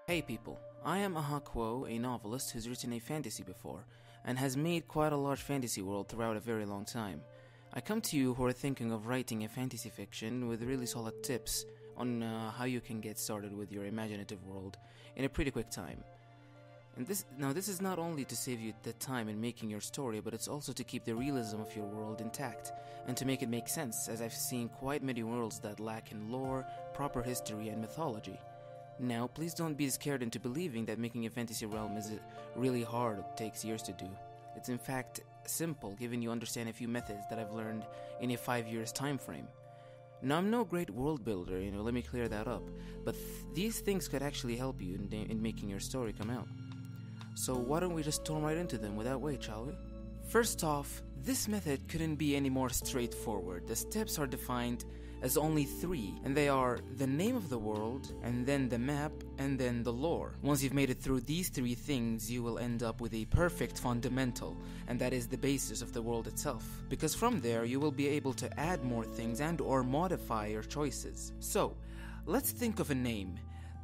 Hey people, I am AHAKuo, a novelist who's written a fantasy before, and has made quite a large fantasy world throughout a very long time. I come to you who are thinking of writing a fantasy fiction with really solid tips on how you can get started with your imaginative world in a pretty quick time. And this is not only to save you the time in making your story, but it's also to keep the realism of your world intact, and to make it make sense, as I've seen quite many worlds that lack in lore, proper history, and mythology. Now, please don't be scared into believing that making a fantasy realm is really hard or takes years to do. It's in fact simple, given you understand a few methods that I've learned in a 5 years time frame. Now, I'm no great world builder, let me clear that up, but these things could actually help you in making your story come out. So why don't we just storm right into them without wait, shall we? First off, this method couldn't be any more straightforward. The steps are defined as only 3, and they are the name of the world, and then the map, and then the lore. Once you've made it through these 3 things, you will end up with a perfect fundamental, and that is the basis of the world itself. Because from there, you will be able to add more things and or modify your choices. So, let's think of a name.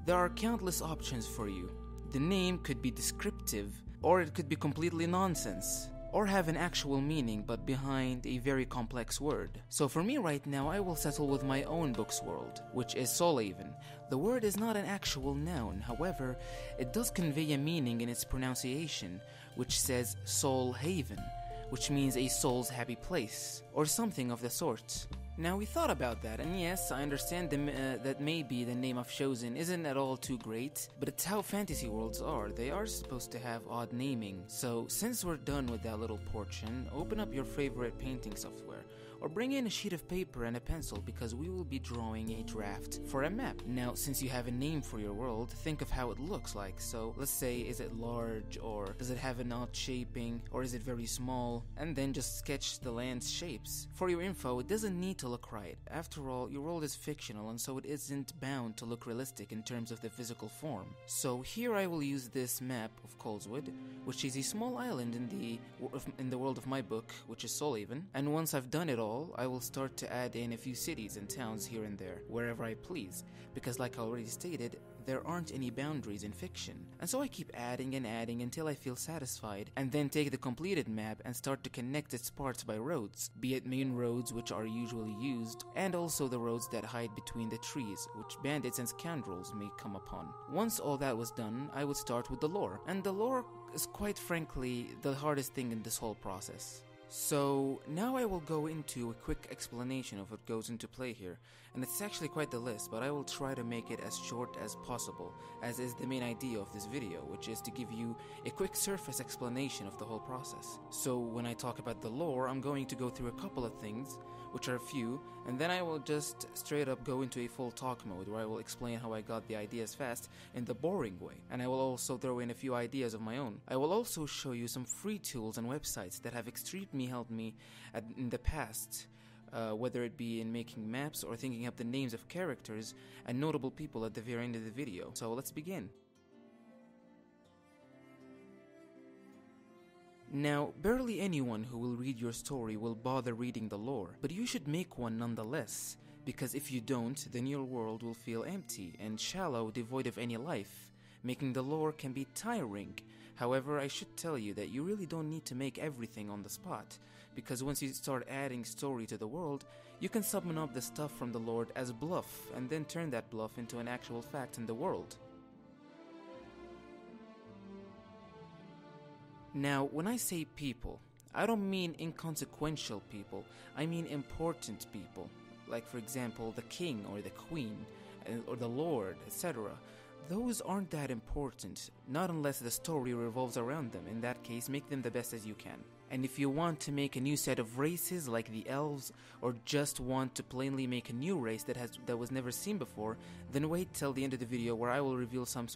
There are countless options for you. The name could be descriptive, or it could be completely nonsense, or have an actual meaning but behind a very complex word. So for me right now, I will settle with my own book's world, which is Soulhaven. The word is not an actual noun, however, it does convey a meaning in its pronunciation, which says Soul Haven, which means a soul's happy place, or something of the sort. Now, we thought about that, and yes, I understand that maybe the name I've chosen isn't at all too great, but it's how fantasy worlds are. They are supposed to have odd naming. So, since we're done with that little portion, open up your favorite painting software, or bring in a sheet of paper and a pencil, because we will be drawing a draft for a map. Now, since you have a name for your world, think of how it looks like. So, let's say, is it large, or does it have an odd shaping, or is it very small? And then just sketch the land's shapes. For your info, it doesn't need to look right. After all, your world is fictional, and so it isn't bound to look realistic in terms of the physical form. So here I will use this map of Coleswood, which is a small island in the world of my book, which is Soulhaven. And once I've done it all, I will start to add in a few cities and towns here and there, wherever I please, because like I already stated, there aren't any boundaries in fiction. And so I keep adding and adding until I feel satisfied, and then take the completed map and start to connect its parts by roads, be it main roads which are usually used, and also the roads that hide between the trees, which bandits and scoundrels may come upon. Once all that was done, I would start with the lore, and the lore is quite frankly the hardest thing in this whole process. So now I will go into a quick explanation of what goes into play here, and it's actually quite the list, but I will try to make it as short as possible, as is the main idea of this video, which is to give you a quick surface explanation of the whole process. So when I talk about the lore, I'm going to go through a couple of things, which are a few, and then I will just straight up go into a full talk mode where I will explain how I got the ideas fast in the boring way, and I will also throw in a few ideas of my own. I will also show you some free tools and websites that have extremely helped me in the past, whether it be in making maps or thinking up the names of characters and notable people at the very end of the video. So let's begin. Now, barely anyone who will read your story will bother reading the lore, but you should make one nonetheless, because if you don't, then your world will feel empty and shallow, devoid of any life. Making the lore can be tiring. However, I should tell you that you really don't need to make everything on the spot, because once you start adding story to the world, you can summon up the stuff from the lore as bluff, and then turn that bluff into an actual fact in the world. Now, when I say people, I don't mean inconsequential people, I mean important people, like for example the king or the queen, or the lord, etc. Those aren't that important, not unless the story revolves around them. In that case, make them the best as you can. And if you want to make a new set of races like the elves, or just want to plainly make a new race that was never seen before, then wait till the end of the video where I will reveal some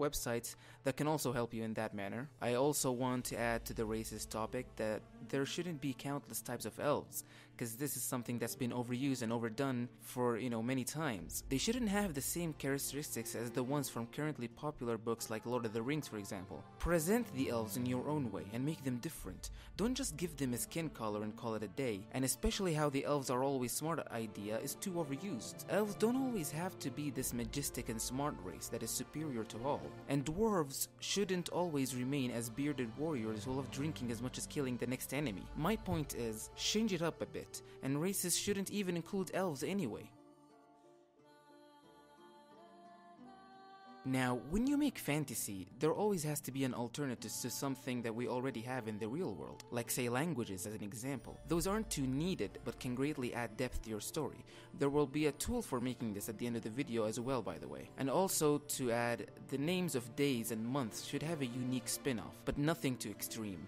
websites that can also help you in that manner. I also want to add to the races topic that there shouldn't be countless types of elves, because this is something that's been overused and overdone for, many times. They shouldn't have the same characteristics as the ones from currently popular books like Lord of the Rings, for example. Present the elves in your own way and make them different. Don't just give them a skin color and call it a day. And especially how the elves are always smart idea is too overused. Elves don't always have to be this majestic and smart race that is superior to all. And dwarves shouldn't always remain as bearded warriors who love drinking as much as killing the next enemy. My point is, change it up a bit, and races shouldn't even include elves anyway. Now, when you make fantasy, there always has to be an alternative to something that we already have in the real world, like say languages as an example. Those aren't too needed, but can greatly add depth to your story. There will be a tool for making this at the end of the video as well, by the way. And also to add, the names of days and months should have a unique spin-off, but nothing too extreme.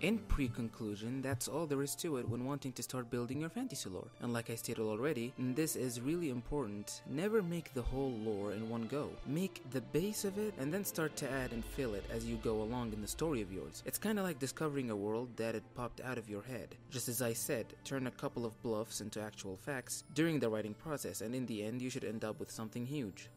In pre-conclusion, that's all there is to it when wanting to start building your fantasy lore. And like I stated already, and this is really important, never make the whole lore in one go. Make the base of it and then start to add and fill it as you go along in the story of yours. It's kinda like discovering a world that had popped out of your head. Just as I said, turn a couple of bluffs into actual facts during the writing process, and in the end you should end up with something huge.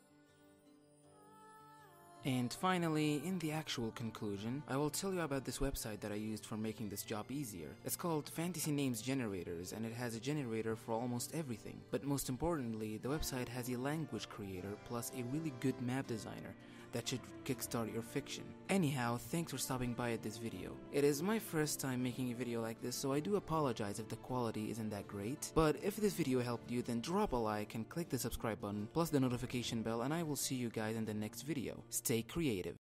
And finally, in the actual conclusion, I will tell you about this website that I used for making this job easier. It's called Fantasy Names Generators, and it has a generator for almost everything. But most importantly, the website has a language creator plus a really good map designer that should kickstart your fiction. Anyhow, thanks for stopping by at this video. It is my first time making a video like this, so I do apologize if the quality isn't that great. But if this video helped you, then drop a like and click the subscribe button plus the notification bell, and I will see you guys in the next video. Stay creative.